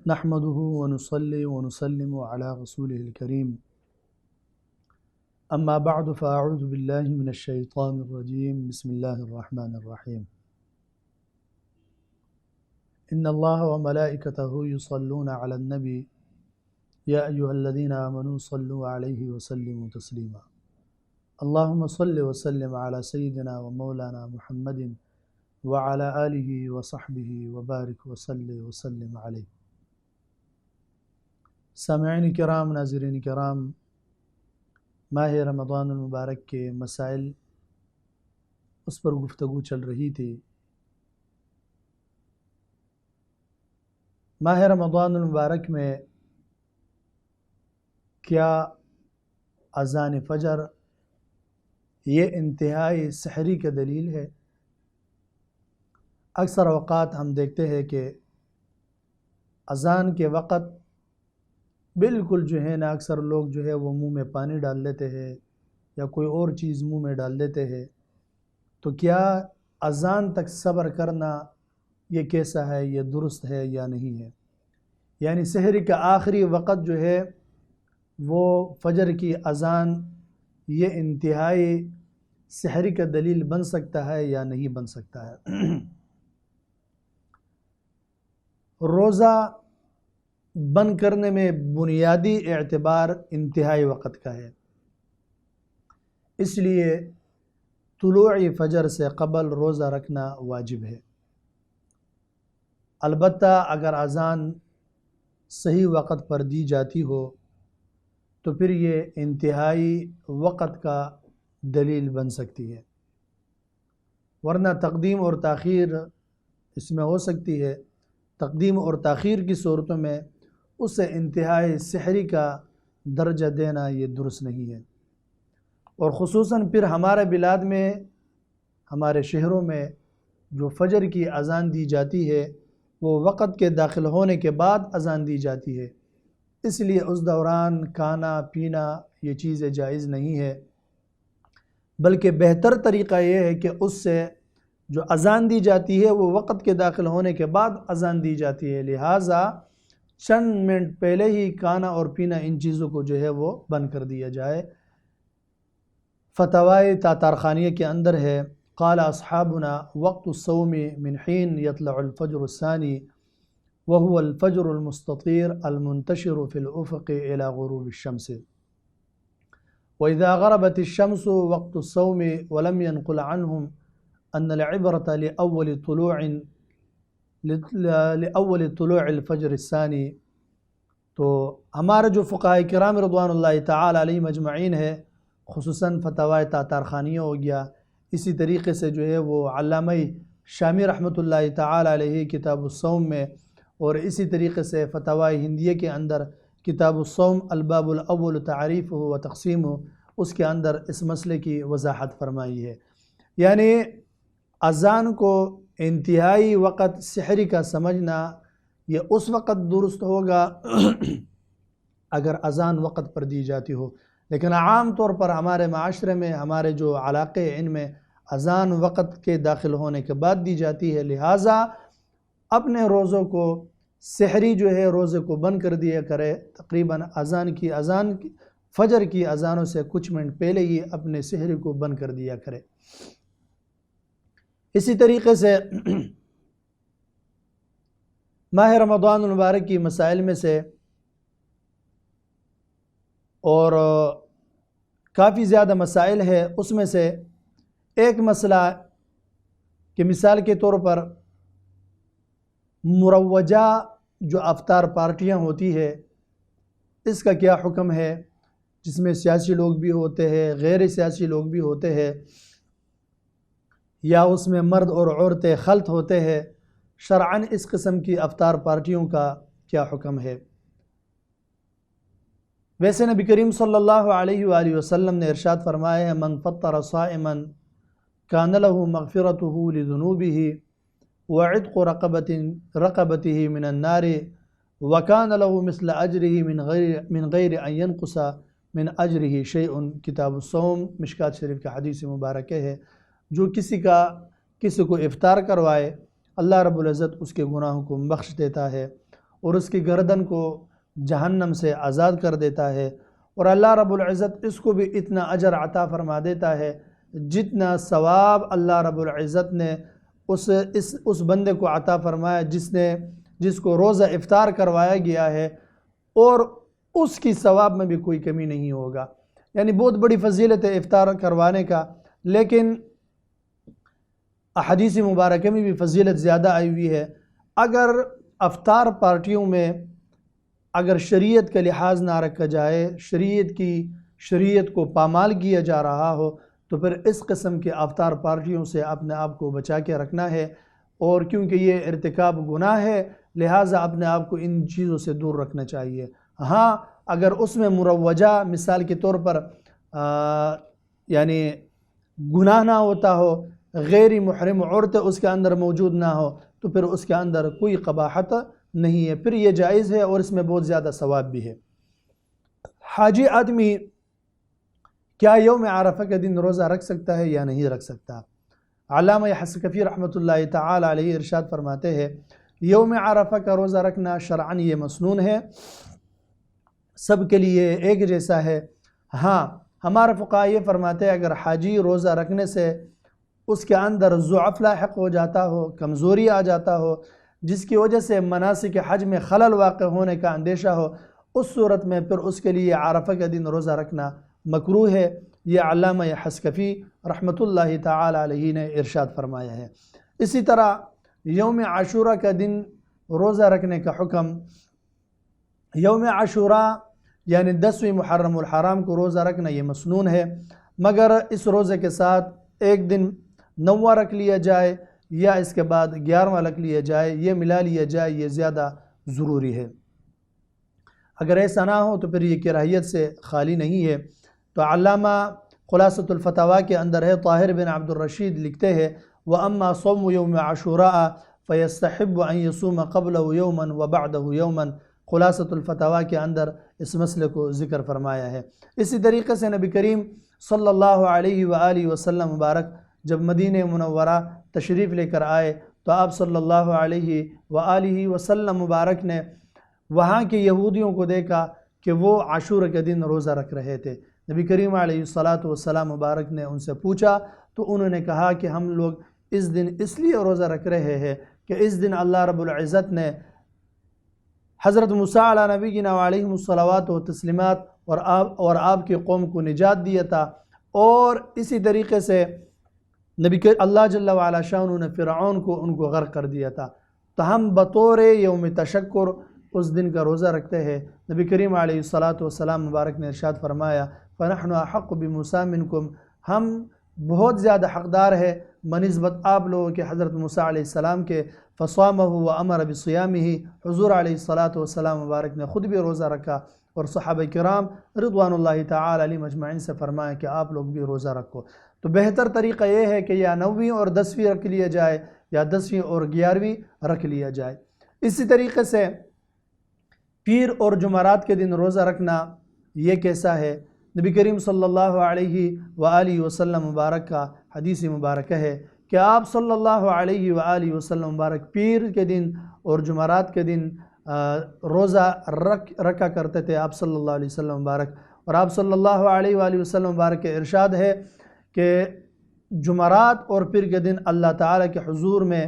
نحمده ونصلي ونسلم على رسوله الكريم أما بعد فأعوذ بالله من الشيطان الرجيم بسم الله الرحمن الرحيم إن الله وملائكته يصلون على النبي يا أيها الذين آمنوا صلوا عليه وسلموا تسليما اللهم صل وسلم على سيدنا ومولانا محمد وعلى آله وصحبه وبارك وسلم عليه۔ سامعین کرام، ناظرین کرام، ماہ رمضان المبارک کے مسائل اس پر گفتگو چل رہی تھی۔ ماہ رمضان المبارک میں کیا اذان فجر یہ انتہائی سحری کا دلیل ہے؟ اکثر اوقات ہم دیکھتے ہیں کہ اذان کے وقت بالکل جو ہے نا اکثر لوگ جو ہے وہ منہ میں پانی ڈال لیتے ہیں یا کوئی اور چیز منہ میں ڈال دیتے ہیں۔ تو کیا اذان تک صبر کرنا یہ کیسا ہے، یہ درست ہے یا نہیں ہے؟ یعنی سحری کا آخری وقت جو ہے وہ فجر کی اذان یہ انتہائی سحری کا دلیل بن سکتا ہے یا نہیں بن سکتا ہے؟ روزہ بند کرنے میں بنیادی اعتبار انتہائی وقت کا ہے، اس لیے طلوع فجر سے قبل روزہ رکھنا واجب ہے۔ البتہ اگر اذان صحیح وقت پر دی جاتی ہو تو پھر یہ انتہائی وقت کا دلیل بن سکتی ہے، ورنہ تقدیم اور تاخیر اس میں ہو سکتی ہے۔ تقدیم اور تاخیر کی صورتوں میں اسے انتہائی سحری کا درجہ دینا یہ درست نہیں ہے، اور خصوصاً پھر ہمارے بلاد میں، ہمارے شہروں میں جو فجر کی اذان دی جاتی ہے وہ وقت کے داخل ہونے کے بعد اذان دی جاتی ہے، اس لیے اس دوران کھانا پینا یہ چیزیں جائز نہیں ہے، بلکہ بہتر طریقہ یہ ہے کہ اس سے جو اذان دی جاتی ہے وہ وقت کے داخل ہونے کے بعد اذان دی جاتی ہے، لہٰذا چند منٹ پہلے ہی کھانا اور پینا ان چیزوں کو جو ہے وہ بند کر دیا جائے۔ فتاوی تاتارخانیہ کے اندر ہے، قال اصحابنا وقت الصوم من حين يطلع الفجر الثاني وهو الفجر المستطير المنتشر في الأفق إلى غروب الشمس، وإذا غربت الشمس وقت الصوم ولم ينقل عنهم أن العبرة لأول طلوع الفجر الثانی۔ تو ہمارے جو فقہاء کرام رضوان اللہ تعالی علیہ مجمعین ہے، خصوصاً فتاوی تاتارخانیہ ہو گیا، اسی طریقے سے جو ہے وہ علامہ شامی رحمۃ اللہ تعالی علیہ کتاب الصوم میں، اور اسی طریقے سے فتاوی ہندیہ کے اندر کتاب الصوم الباب الاول تعریف و تقسیم، اس کے اندر اس مسئلے کی وضاحت فرمائی ہے۔ یعنی اذان کو انتہائی وقت سحری کا سمجھنا یہ اس وقت درست ہوگا اگر اذان وقت پر دی جاتی ہو، لیکن عام طور پر ہمارے معاشرے میں، ہمارے جو علاقے ان میں اذان وقت کے داخل ہونے کے بعد دی جاتی ہے، لہٰذا اپنے روزوں کو سحری جو ہے روزے کو بند کر دیا کرے، تقریباً فجر کی اذانوں سے کچھ منٹ پہلے ہی اپنے سحری کو بند کر دیا کرے۔ اسی طریقے سے ماہ رمضان المبارک کی مسائل میں سے اور کافی زیادہ مسائل ہے، اس میں سے ایک مسئلہ کہ مثال کے طور پر مروجہ جو افطار پارٹیاں ہوتی ہے اس کا کیا حکم ہے، جس میں سیاسی لوگ بھی ہوتے ہیں، غیر سیاسی لوگ بھی ہوتے ہیں، یا اس میں مرد اور عورتیں خلط ہوتے ہیں، شرعاً اس قسم کی افطار پارٹیوں کا کیا حکم ہے؟ ویسے نبی کریم صلی اللہ علیہ وآلہ وسلم نے ارشاد فرمایا ہے، من فطر صائما کان له مغفرته لذنوبه وعتق رقبته من النار وكان له مثل اجره من غیر ان ينقص من اجره شیء۔ کتاب الصوم مشکات شریف کا حدیث مبارک ہے، جو کسی کو افطار کروائے اللہ رب العزت اس کے گناہوں کو بخش دیتا ہے، اور اس کی گردن کو جہنم سے آزاد کر دیتا ہے، اور اللہ رب العزت اس کو بھی اتنا اجر عطا فرما دیتا ہے جتنا ثواب اللہ رب العزت نے اس بندے کو عطا فرمایا جس کو روزہ افطار کروایا گیا ہے، اور اس کی ثواب میں بھی کوئی کمی نہیں ہوگا۔ یعنی بہت بڑی فضیلت ہے افطار کروانے کا، لیکن احادیث مبارکہ میں بھی فضیلت زیادہ آئی ہوئی ہے۔ اگر افطار پارٹیوں میں اگر شریعت کا لحاظ نہ رکھا جائے، شریعت کو پامال کیا جا رہا ہو، تو پھر اس قسم کے افطار پارٹیوں سے اپنے آپ کو بچا کے رکھنا ہے، اور کیونکہ یہ ارتکاب گناہ ہے لہٰذا اپنے آپ کو ان چیزوں سے دور رکھنا چاہیے۔ ہاں اگر اس میں مروجہ مثال کے طور پر یعنی گناہ نہ ہوتا ہو، غیر محرم عورت اس کے اندر موجود نہ ہو، تو پھر اس کے اندر کوئی قباحت نہیں ہے، پھر یہ جائز ہے اور اس میں بہت زیادہ ثواب بھی ہے۔ حاجی آدمی کیا یوم عرفہ کے دن روزہ رکھ سکتا ہے یا نہیں رکھ سکتا؟ علامہ حسکفی رحمۃ اللہ تعالی علیہ ارشاد فرماتے ہیں یوم عرفہ کا روزہ رکھنا شرعاً یہ مسنون ہے، سب کے لیے ایک جیسا ہے۔ ہاں ہمارے فقہاء یہ فرماتے ہیں اگر حاجی روزہ رکھنے سے اس کے اندر ضعف لاحق ہو جاتا ہو، کمزوری آ جاتا ہو، جس کی وجہ سے مناسک حج میں خلل واقع ہونے کا اندیشہ ہو، اس صورت میں پھر اس کے لیے عرفہ کے دن روزہ رکھنا مکروہ ہے۔ یہ علامہ حسکفی رحمۃ اللہ تعالی علیہ نے ارشاد فرمایا ہے۔ اسی طرح یوم عاشورہ کا دن روزہ رکھنے کا حکم، یوم عاشورہ یعنی 10ویں محرم الحرام کو روزہ رکھنا یہ مسنون ہے، مگر اس روزے کے ساتھ ایک دن 9واں رکھ لیا جائے یا اس کے بعد 11واں رکھ لیا جائے، یہ ملا لیا جائے، یہ زیادہ ضروری ہے۔ اگر ایسا نہ ہو تو پھر یہ کراہیت سے خالی نہیں ہے۔ تو علامہ خلاصۃ الفتاویٰ کے اندر ہے، طاہر بن عبد الرشید لکھتے ہیں وَأَمَّا صَوْمُ يَوْمِ عَاشُورَاءَ فَيَسْتَحِبُّ أَن يَصُومَ قَبْلَهُ يَوْمًا وَبَعْدَهُ يَوْمًا، خلاصۃ الفتاویٰ کے اندر اس مسئلے کو ذکر فرمایا ہے۔ اسی طریقے سے نبی کریم صلی اللہ علیہ وآلہ وسلم مبارک جب مدینہ منورہ تشریف لے کر آئے تو آپ صلی اللہ علیہ وآلہ وسلم مبارک نے وہاں کے یہودیوں کو دیکھا کہ وہ عاشورہ کے دن روزہ رکھ رہے تھے۔ نبی کریم علیہ الصلاۃ مبارک نے ان سے پوچھا تو انہوں نے کہا کہ ہم لوگ اس دن اس لیے روزہ رکھ رہے ہیں کہ اس دن اللہ رب العزت نے حضرت موسیٰ علیہ نبینا علیہ الصلوات و تسلیمات اور آپ کی قوم کو نجات دیا تھا، اور اسی طریقے سے اللہ جل وعلا شانہ نے فرعون کو ان کو غرق کر دیا تھا۔ تو ہم بطور یوم تشکر اس دن کا روزہ رکھتے ہیں۔ نبی کریم علیہ السلام مبارک نے ارشاد فرمایا فَنَحْنُ أَحَقُّ بِمُوسَىٰ مِنْكُمْ، ہم بہت زیادہ حقدار ہے بنسبت آپ لوگوں کے حضرت موسیٰ علیہ السلام کے، فَصَامَهُ وَأَمَرَ بِصِيَامِهِ، حضور علیہ السلام مبارک نے خود بھی روزہ رکھا اور صحابہ کرام رضوان اللہ تعالی علیہم اجمعین سے فرمایا کہ آپ لوگ بھی روزہ رکھو۔ تو بہتر طریقہ یہ ہے کہ یا 9ویں اور 10ویں رکھ لیا جائے یا 10ویں اور 11ویں رکھ لیا جائے۔ اسی طریقے سے پیر اور جمعرات کے دن روزہ رکھنا یہ کیسا ہے؟ نبی کریم صلی اللہ علیہ وآلہ وسلم مبارک کا حدیث مبارکہ ہے کہ آپ صلی اللہ علیہ وآلہ وسلم مبارک پیر کے دن اور جمعرات کے دن روزہ رکھا کرتے تھے آپ صلی اللہ علیہ وسلم مبارک، اور آپ صلی اللہ علیہ وآلہ وسلم مبارک کے ارشاد ہے کہ جمعرات اور پیر کے دن اللہ تعالیٰ کے حضور میں،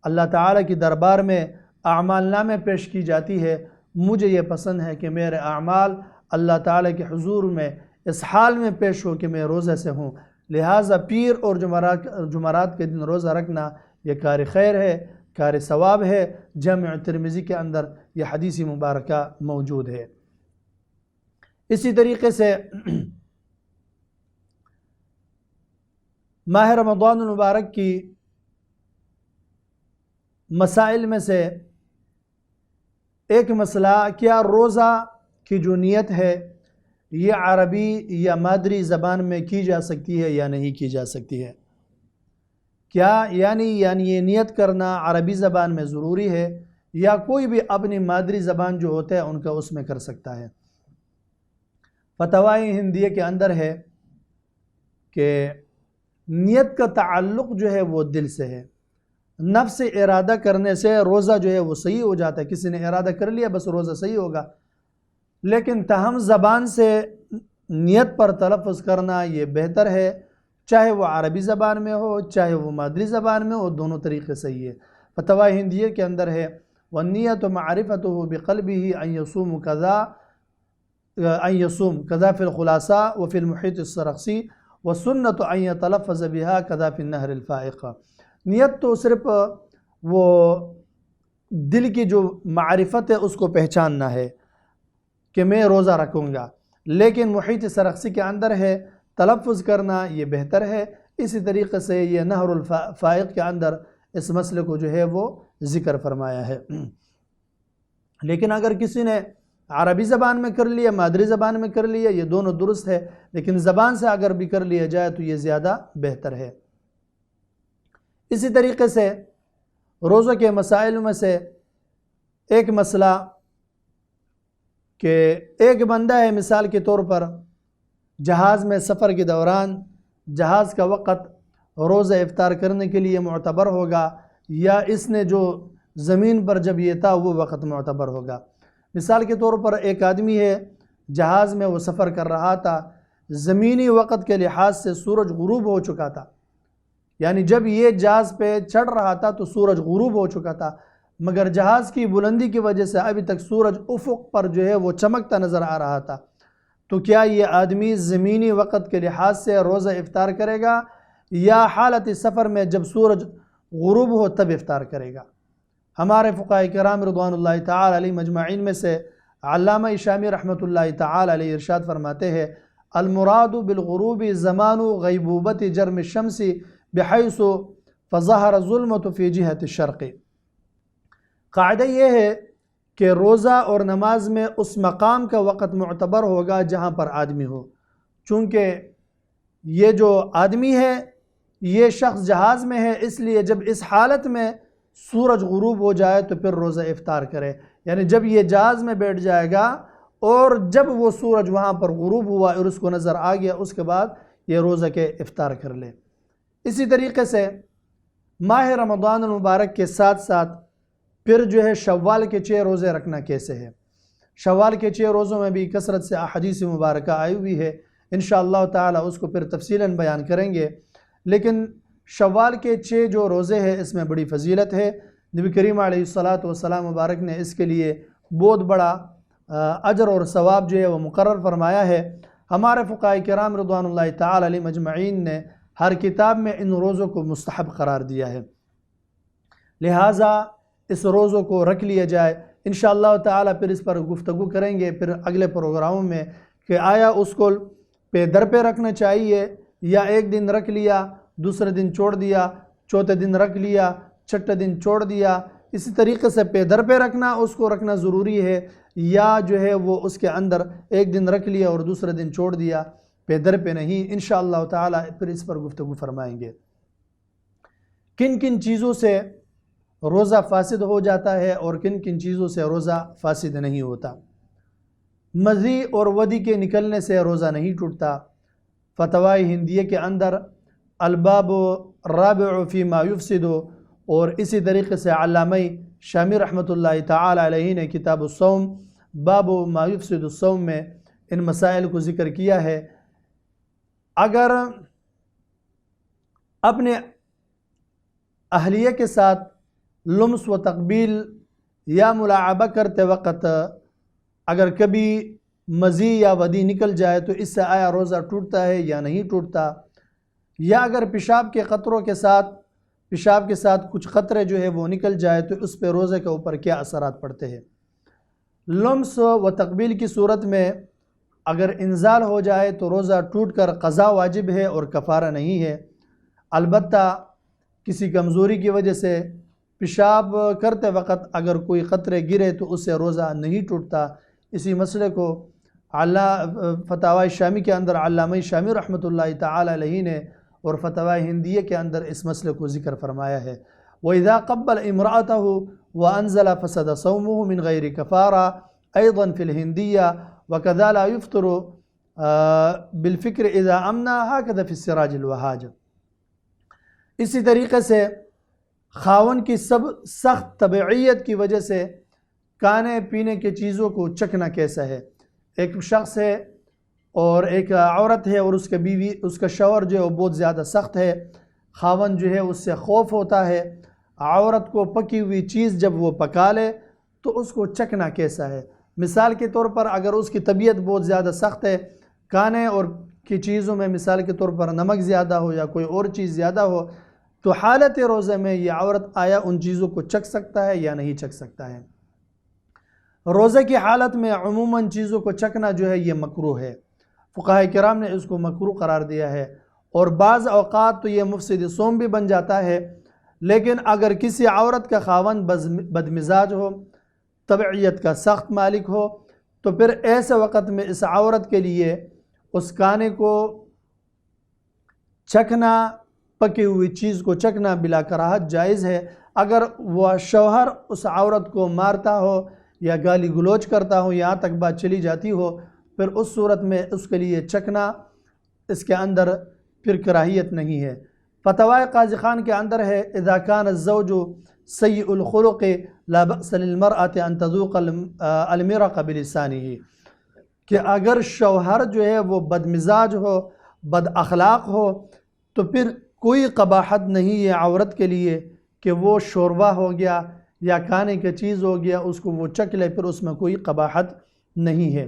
اللہ تعالیٰ کی دربار میں اعمال نامے پیش کی جاتی ہے۔ مجھے یہ پسند ہے کہ میرے اعمال اللہ تعالیٰ کے حضور میں اس حال میں پیش ہو کہ میں روزہ سے ہوں، لہٰذا پیر اور جمعرات کے دن روزہ رکھنا یہ کار خیر ہے، کار ثواب ہے۔ جامع ترمذی کے اندر یہ حدیث مبارکہ موجود ہے۔ اسی طریقے سے ماہ رمضان المبارک کی مسائل میں سے ایک مسئلہ، کیا روزہ کی جو نیت ہے یہ عربی یا مادری زبان میں کی جا سکتی ہے یا نہیں کی جا سکتی ہے؟ کیا یعنی یہ نیت کرنا عربی زبان میں ضروری ہے یا کوئی بھی اپنی مادری زبان جو ہوتا ہے ان کا اس میں کر سکتا ہے؟ فتاوی ہندیہ کے اندر ہے کہ نیت کا تعلق جو ہے وہ دل سے ہے، نفس سے ارادہ کرنے سے روزہ جو ہے وہ صحیح ہو جاتا ہے. کسی نے ارادہ کر لیا بس روزہ صحیح ہوگا. لیکن تاہم زبان سے نیت پر تلفظ کرنا یہ بہتر ہے، چاہے وہ عربی زبان میں ہو چاہے وہ مادری زبان میں ہو، دونوں طریقے صحیح ہے. فتویٰ ہندیہ کے اندر ہے وَالنِّيَّةُ مَعْرِفَتُهُ بِقَلْبِهِ أَن يَصُومُ كَذَا فِي الْخُلَاصَةِ وَفِي الْمُحِيطِ السَّرَخْسِي وَالسُّنَّةُ أَن يَتَلَفَّظَ بِهَا كَذَا فِي النَّهْرِ الْفَائِقِ. نیت تو صرف وہ دل کی جو معرفت ہے اس کو پہچاننا ہے کہ میں روزہ رکھوں گا، لیکن محیط سرخسی کے اندر ہے تلفظ کرنا یہ بہتر ہے. اسی طریقے سے یہ نہر الفائق کے اندر اس مسئلے کو جو ہے وہ ذکر فرمایا ہے. لیکن اگر کسی نے عربی زبان میں کر لیا مادری زبان میں کر لیا یہ دونوں درست ہے، لیکن زبان سے اگر بھی کر لیا جائے تو یہ زیادہ بہتر ہے. اسی طریقے سے روزوں کے مسائل میں سے ایک مسئلہ کہ ایک بندہ ہے مثال کے طور پر جہاز میں سفر کے دوران جہاز کا وقت روزہ افطار کرنے کے لیے معتبر ہوگا یا اس نے جو زمین پر جب یہ تھا وہ وقت معتبر ہوگا. مثال کے طور پر ایک آدمی ہے جہاز میں وہ سفر کر رہا تھا، زمینی وقت کے لحاظ سے سورج غروب ہو چکا تھا، یعنی جب یہ جہاز پہ چڑھ رہا تھا تو سورج غروب ہو چکا تھا، مگر جہاز کی بلندی کی وجہ سے ابھی تک سورج افق پر جو ہے وہ چمکتا نظر آ رہا تھا. تو کیا یہ آدمی زمینی وقت کے لحاظ سے روزہ افطار کرے گا یا حالت سفر میں جب سورج غروب ہو تب افطار کرے گا؟ ہمارے فقہاء کرام رضوان اللہ تعالی علیہ مجمعین میں سے علامہ شامی رحمۃ اللہ تعالی علیہ ارشاد فرماتے ہیں المراد بالغروب زمان غیبوبت جرم الشمس بحیث فظہر ظلمت فی جہت الشرق. قاعدہ یہ ہے کہ روزہ اور نماز میں اس مقام کا وقت معتبر ہوگا جہاں پر آدمی ہو. چونکہ یہ جو آدمی ہے یہ شخص جہاز میں ہے، اس لیے جب اس حالت میں سورج غروب ہو جائے تو پھر روزہ افطار کرے. یعنی جب یہ جہاز میں بیٹھ جائے گا اور جب وہ سورج وہاں پر غروب ہوا اور اس کو نظر آ گیا اس کے بعد یہ روزہ کے افطار کر لے. اسی طریقے سے ماہ رمضان المبارک کے ساتھ ساتھ پھر جو ہے شوال کے 6 روزے رکھنا کیسے ہے؟ شوال کے 6 روزوں میں بھی کثرت سے احادیث مبارکہ آئی ہوئی ہے، انشاءاللہ تعالی اس کو پھر تفصیلاً بیان کریں گے. لیکن شوال کے 6 جو روزے ہیں اس میں بڑی فضیلت ہے. نبی کریم علیہ الصلاۃ مبارک نے اس کے لیے بہت بڑا اجر اور ثواب جو ہے وہ مقرر فرمایا ہے. ہمارے فقہاء کرام رضوان اللہ تعالی علیہ مجمعین نے ہر کتاب میں ان روزوں کو مستحب قرار دیا ہے، لہٰذا اس روزوں کو رکھ لیا جائے. انشاءاللہ تعالی پھر اس پر گفتگو کریں گے پھر اگلے پروگراموں میں کہ آیا اس کو در پہ رکھنا چاہیے یا ایک دن رکھ لیا دوسرے دن چھوڑ دیا، چوتھے دن رکھ لیا چھٹے دن چھوڑ دیا. اسی طریقے سے در پہ رکھنا اس کو رکھنا ضروری ہے یا جو ہے وہ اس کے اندر ایک دن رکھ لیا اور دوسرے دن چھوڑ دیا، در پہ نہیں. انشاءاللہ تعالی پھر اس پر گفتگو فرمائیں گے. کن کن چیزوں سے روزہ فاسد ہو جاتا ہے اور کن کن چیزوں سے روزہ فاسد نہیں ہوتا؟ مزی اور ودی کے نکلنے سے روزہ نہیں ٹوٹتا. فتویٰ ہندیہ کے اندر الباب الرابع فیما یفسد اور اسی طریقے سے علامہ شامی رحمۃ اللہ تعالی علیہ نے کتاب الصوم باب ما یفسد الصوم میں ان مسائل کو ذکر کیا ہے. اگر اپنے اہلیہ کے ساتھ لمس و تقبیل یا ملاعبہ کرتے وقت اگر کبھی مزی یا ودی نکل جائے تو اس سے آیا روزہ ٹوٹتا ہے یا نہیں ٹوٹتا؟ یا اگر پیشاب کے قطروں کے ساتھ پیشاب کے ساتھ کچھ قطرے جو ہے وہ نکل جائے تو اس پہ روزے کے اوپر کیا اثرات پڑتے ہیں؟ لمس و تقبیل کی صورت میں اگر انزال ہو جائے تو روزہ ٹوٹ کر قضا واجب ہے اور کفارہ نہیں ہے. البتہ کسی کمزوری کی وجہ سے پیشاب کرتے وقت اگر کوئی قطرے گرے تو اس سے روزہ نہیں ٹوٹتا. اسی مسئلے کو فتاوی شامی کے اندر علامہ شامی رحمۃ اللہ تعالی علیہ نے اور فتویٰ ہندیہ کے اندر اس مسئلے کو ذکر فرمایا ہے. وَإِذَا قَبَّلَ امْرَأَتَهُ وَأَنزَلَ فَسَدَ صَوْمُهُ مِنْ غَيْرِ كَفَارَةٍ أَيْضًا فِي الْهِنْدِيَّةِ وَكَذَا لَا يُفْطِرُ بِالْفِكْرِ إِذَا أَمْنَا هَكَذَا فِي السِّرَاجِ الْوَهَاجِ. اسی طریقے سے خاون کی سب سخت طبعیت کی وجہ سے کھانے پینے کے چیزوں کو چکھنا کیسا ہے؟ ایک شخص ہے اور ایک عورت ہے اور اس کے بیوی، اس کا شوہر جو ہے وہ بہت زیادہ سخت ہے، خاون جو ہے اس سے خوف ہوتا ہے، عورت کو پکی ہوئی چیز جب وہ پکا لے تو اس کو چکھنا کیسا ہے؟ مثال کے طور پر اگر اس کی طبیعت بہت زیادہ سخت ہے، کھانے اور کی چیزوں میں مثال کے طور پر نمک زیادہ ہو یا کوئی اور چیز زیادہ ہو، تو حالت روزے میں یہ عورت آیا ان چیزوں کو چکھ سکتا ہے یا نہیں چکھ سکتا ہے؟ روزے کی حالت میں عموماً چیزوں کو چکھنا جو ہے یہ مکروہ ہے، فقہاء کرام نے اس کو مکروہ قرار دیا ہے، اور بعض اوقات تو یہ مفسد صوم بھی بن جاتا ہے۔ لیکن اگر کسی عورت کا خاوند بدمزاج ہو، طبعیت کا سخت مالک ہو، تو پھر ایسے وقت میں اس عورت کے لیے اس کھانے کو چکھنا، پکی ہوئی چیز کو چکھنا بلا کراہت جائز ہے۔ اگر وہ شوہر اس عورت کو مارتا ہو یا گالی گلوچ کرتا ہو، یہاں تک بات چلی جاتی ہو، پھر اس صورت میں اس کے لیے چکھنا اس کے اندر پھر کراہیت نہیں ہے۔ فتوی قاضی خان کے اندر ہے اذا کان الزوج سیء الخلق لا بأس للمرأة ان تذوق المرق بلسانه، کہ اگر شوہر جو ہے وہ بدمزاج ہو، بد اخلاق ہو، تو پھر کوئی قباحت نہیں ہے عورت کے لیے کہ وہ شوربہ ہو گیا یا کھانے کی چیز ہو گیا اس کو وہ چکھ لے، پھر اس میں کوئی قباحت نہیں ہے۔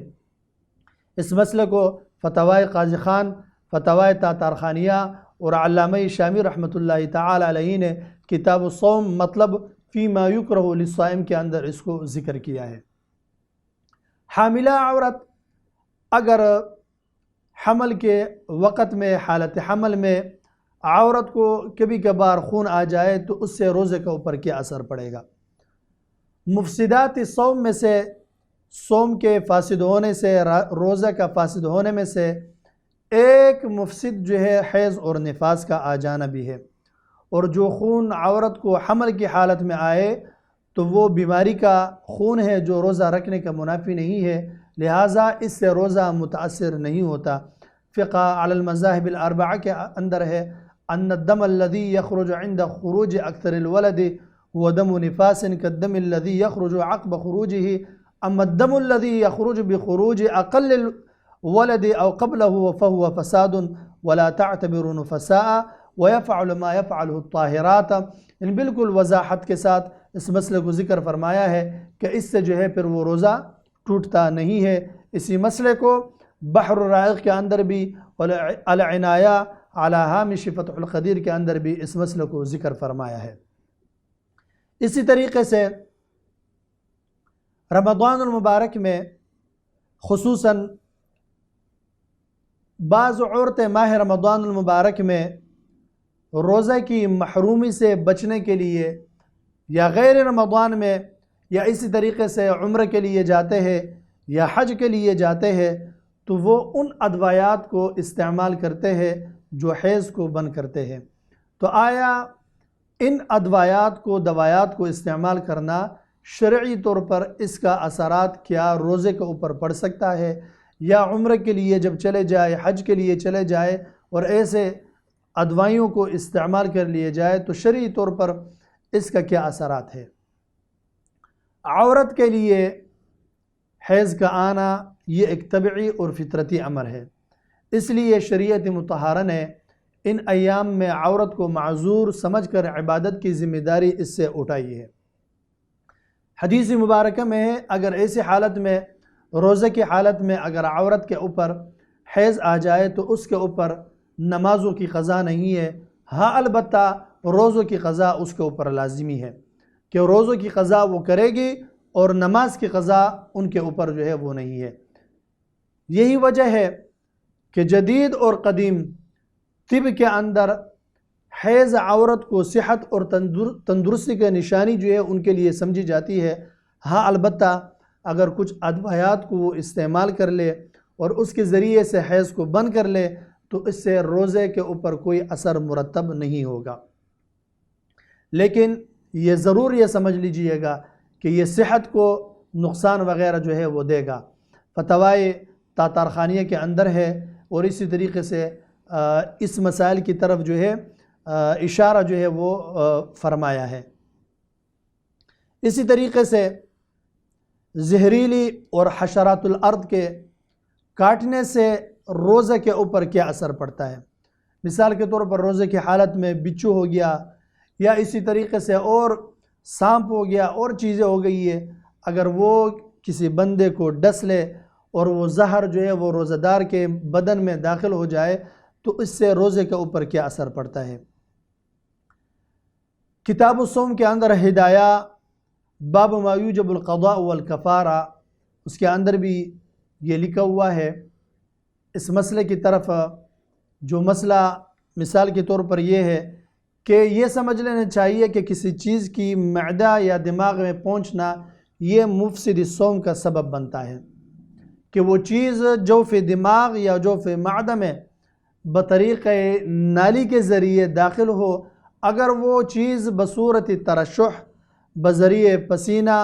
اس مسئلے کو فتوی قاضی خان، فتوی تاتارخانیہ اور علامہ شامی رحمۃ اللہ تعالی علیہ نے کتاب الصوم مطلب فیما یکرہ للصائم کے اندر اس کو ذکر کیا ہے۔ حاملہ عورت اگر حمل کے وقت میں، حالت حمل میں عورت کو کبھی کبھار خون آ جائے تو اس سے روزے کے اوپر کیا اثر پڑے گا؟ مفسدات صوم میں سے، صوم کے فاسد ہونے سے، روزہ کا فاسد ہونے میں سے ایک مفسد جو ہے حیض اور نفاس کا آ جانا بھی ہے، اور جو خون عورت کو حمل کی حالت میں آئے تو وہ بیماری کا خون ہے جو روزہ رکھنے کا منافی نہیں ہے، لہٰذا اس سے روزہ متاثر نہیں ہوتا۔ فقہ علی المذاہب الاربعہ کے اندر ہے ان الدم الذي يخرج عند خروج اکثر الولد هو دم نفاس كالدم الذي يخرج عقب خروجه، اما الدم الذي يخرج بخروج اقل الولد او قبله فهو فساد ولا تعتبر نفساء ويفعل ما يفعله الطاهرات۔ ان بالکل وضاحت کے ساتھ اس مسئلے کو ذکر فرمایا ہے کہ اس سے جو ہے پھر وہ روزہ ٹوٹتا نہیں ہے۔ اسی مسئلے کو بحر الرائق کے اندر بھی اور العنایہ علی ہامش فتح القدیر کے اندر بھی اس مسئلے کو ذکر فرمایا ہے۔ اسی طریقے سے رمضان المبارک میں خصوصاً بعض عورتیں ماہ رمضان المبارک میں روزہ کی محرومی سے بچنے کے لیے یا غیر رمضان میں یا اسی طریقے سے عمرہ کے لیے جاتے ہیں یا حج کے لیے جاتے ہیں تو وہ ان ادویات کو استعمال کرتے ہیں جو حیض کو بند کرتے ہیں۔ تو آیا ان ادویات کو، دوایات کو استعمال کرنا شرعی طور پر اس کا اثرات کیا روزے کے اوپر پڑ سکتا ہے؟ یا عمرہ کے لیے جب چلے جائے، حج کے لیے چلے جائے اور ایسے ادوائیوں کو استعمال کر لیے جائے تو شرعی طور پر اس کا کیا اثرات ہے؟ عورت کے لیے حیض کا آنا یہ ایک طبعی اور فطرتی امر ہے، اس لیے شریعت مطہرہ نے ان ایام میں عورت کو معذور سمجھ کر عبادت کی ذمہ داری اس سے اٹھائی ہے۔ حدیث مبارکہ میں ہے اگر ایسی حالت میں، روزے کی حالت میں اگر عورت کے اوپر حیض آ جائے تو اس کے اوپر نمازوں کی قضا نہیں ہے، ہاں البتہ روزوں کی قضا اس کے اوپر لازمی ہے کہ روزوں کی قضا وہ کرے گی اور نماز کی قضا ان کے اوپر جو ہے وہ نہیں ہے۔ یہی وجہ ہے کہ جدید اور قدیم طب کے اندر حیض عورت کو صحت اور تندرستی کا نشانی جو ہے ان کے لیے سمجھی جاتی ہے، ہاں البتہ اگر کچھ ادویات کو وہ استعمال کر لے اور اس کے ذریعے سے حیض کو بند کر لے تو اس سے روزے کے اوپر کوئی اثر مرتب نہیں ہوگا۔ لیکن یہ ضرور یہ سمجھ لیجئے گا کہ یہ صحت کو نقصان وغیرہ جو ہے وہ دے گا۔ فتوی تاتارخانیہ کے اندر ہے اور اسی طریقے سے اس مسائل کی طرف جو ہے اشارہ جو ہے وہ فرمایا ہے۔ اسی طریقے سے زہریلی اور حشرات الارض کے کاٹنے سے روزے کے اوپر کیا اثر پڑتا ہے؟ مثال کے طور پر روزے کی حالت میں بچھو ہو گیا یا اسی طریقے سے اور سانپ ہو گیا اور چیزیں ہو گئی ہے، اگر وہ کسی بندے کو ڈس لے اور وہ زہر جو ہے وہ روزہ دار کے بدن میں داخل ہو جائے تو اس سے روزے کے اوپر کیا اثر پڑتا ہے؟ کتاب الصوم کے اندر ہدایہ باب ما یوجب القضاء والکفارہ، اس کے اندر بھی یہ لکھا ہوا ہے۔ اس مسئلے کی طرف جو مسئلہ مثال کے طور پر یہ ہے کہ یہ سمجھ لینا چاہیے کہ کسی چیز کی معدہ یا دماغ میں پہنچنا یہ مفسد الصوم کا سبب بنتا ہے، کہ وہ چیز جوف دماغ یا جوف معدہ میں بطریق نالی کے ذریعے داخل ہو، اگر وہ چیز بصورت ترشح بذریعے پسینہ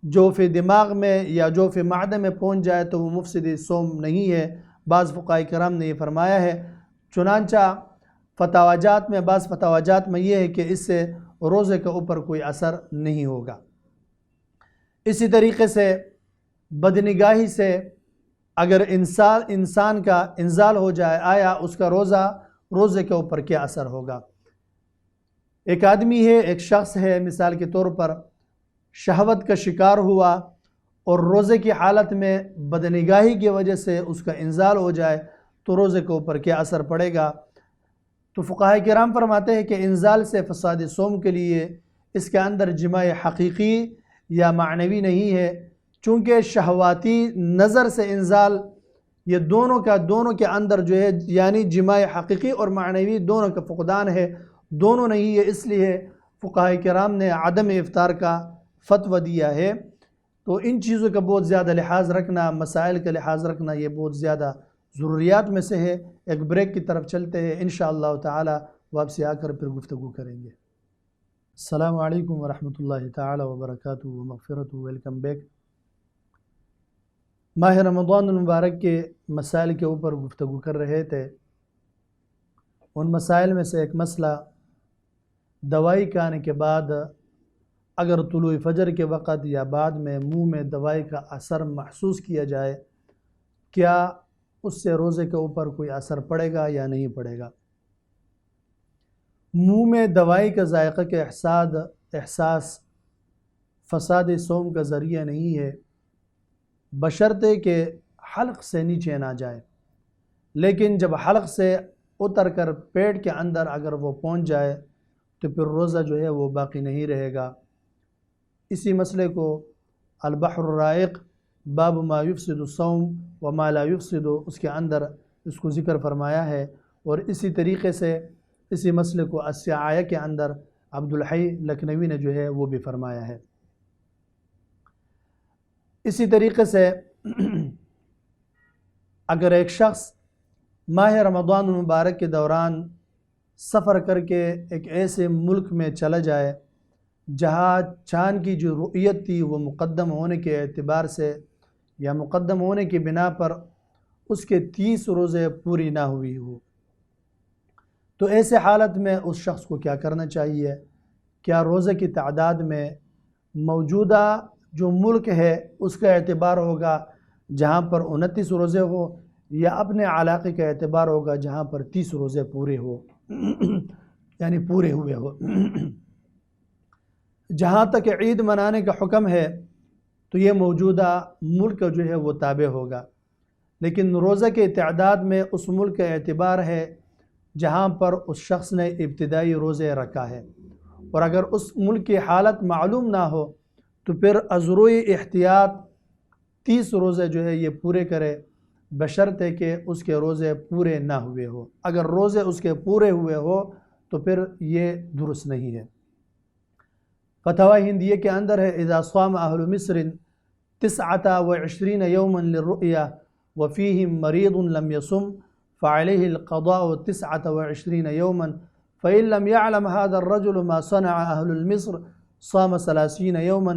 جوف دماغ میں یا جوف معدہ میں پہنچ جائے تو وہ مفسد الصوم نہیں ہے۔ بعض فقہاء کرام نے یہ فرمایا ہے، چنانچہ فتاویٰ میں بعض فتاویٰ میں یہ ہے کہ اس سے روزے کے اوپر کوئی اثر نہیں ہوگا۔ اسی طریقے سے بدنگاہی سے اگر انسان کا انزال ہو جائے، آیا اس کا روزے کے اوپر کیا اثر ہوگا؟ ایک آدمی ہے، ایک شخص ہے، مثال کے طور پر شہوت کا شکار ہوا اور روزے کی حالت میں بدنگاہی کی وجہ سے اس کا انزال ہو جائے تو روزے کے اوپر کیا اثر پڑے گا؟ تو فقہاء کرام فرماتے ہیں کہ انزال سے فساد صوم کے لیے اس کے اندر جماع حقیقی یا معنوی نہیں ہے، چونکہ شہواتی نظر سے انزال یہ دونوں کے اندر جو ہے یعنی جماع حقیقی اور معنوی دونوں کا فقدان ہے، دونوں نہیں ہے، اس لیے فقہاء کرام نے عدم افطار کا فتویٰ دیا ہے۔ تو ان چیزوں کا بہت زیادہ لحاظ رکھنا، مسائل کا لحاظ رکھنا یہ بہت زیادہ ضروریات میں سے ہے۔ ایک بریک کی طرف چلتے ہیں، انشاءاللہ تعالی واپسی آ کر پھر گفتگو کریں گے۔ السلام علیکم ورحمۃ اللہ تعالی وبرکاتہ ومغفرتہ، ویلکم بیک۔ ماہ رمضان المبارک کے مسائل کے اوپر گفتگو کر رہے تھے۔ ان مسائل میں سے ایک مسئلہ دوائی کھانے کے بعد اگر طلوع فجر کے وقت یا بعد میں منہ میں دوائی کا اثر محسوس کیا جائے، کیا اس سے روزے کے اوپر کوئی اثر پڑے گا یا نہیں پڑے گا؟ منہ میں دوائی کا ذائقہ کے احساس فساد صوم کا ذریعہ نہیں ہے، بشرطے کہ حلق سے نیچے نہ جائے، لیکن جب حلق سے اتر کر پیٹ کے اندر اگر وہ پہنچ جائے تو پھر روزہ جو ہے وہ باقی نہیں رہے گا۔ اسی مسئلے کو البحر الرائق باب ما یفسد الصوم وما لا یفسد، اس کے اندر اس کو ذکر فرمایا ہے، اور اسی طریقے سے اسی مسئلے کو السعایہ کے اندر عبدالحی لکھنوی نے جو ہے وہ بھی فرمایا ہے۔ اسی طریقے سے اگر ایک شخص ماہ رمضان المبارک کے دوران سفر کر کے ایک ایسے ملک میں چلا جائے جہاں چاند کی جو رؤیت تھی وہ مقدم ہونے کے اعتبار سے یا مقدم ہونے کی بنا پر اس کے 30 روزے پوری نہ ہوئی ہو، تو ایسے حالت میں اس شخص کو کیا کرنا چاہیے؟ کیا روزے کی تعداد میں موجودہ جو ملک ہے اس کا اعتبار ہوگا جہاں پر 29 روزے ہو، یا اپنے علاقے کا اعتبار ہوگا جہاں پر 30 روزے پورے ہو یعنی پورے ہوئے ہو؟ جہاں تک عید منانے کا حکم ہے تو یہ موجودہ ملک جو ہے وہ تابع ہوگا، لیکن روزہ کے تعداد میں اس ملک کا اعتبار ہے جہاں پر اس شخص نے ابتدائی روزے رکھا ہے، اور اگر اس ملک کی حالت معلوم نہ ہو تو پھر ازروئی احتیاط 30 روزے جو ہے یہ پورے کرے، بشرطے کہ اس کے روزے پورے نہ ہوئے ہو۔ اگر روزے اس کے پورے ہوئے ہو تو پھر یہ درست نہیں ہے۔ فتویٰ ہندیہ کے اندر ہے اذا صام اہل مصر 29 یوما للرؤیا وفیہم مریض لم یصم فعلیہ القضاء 29 یوما فإن لم يعلم هذا الرجل ما صنع اہل المصر صام 30 یوما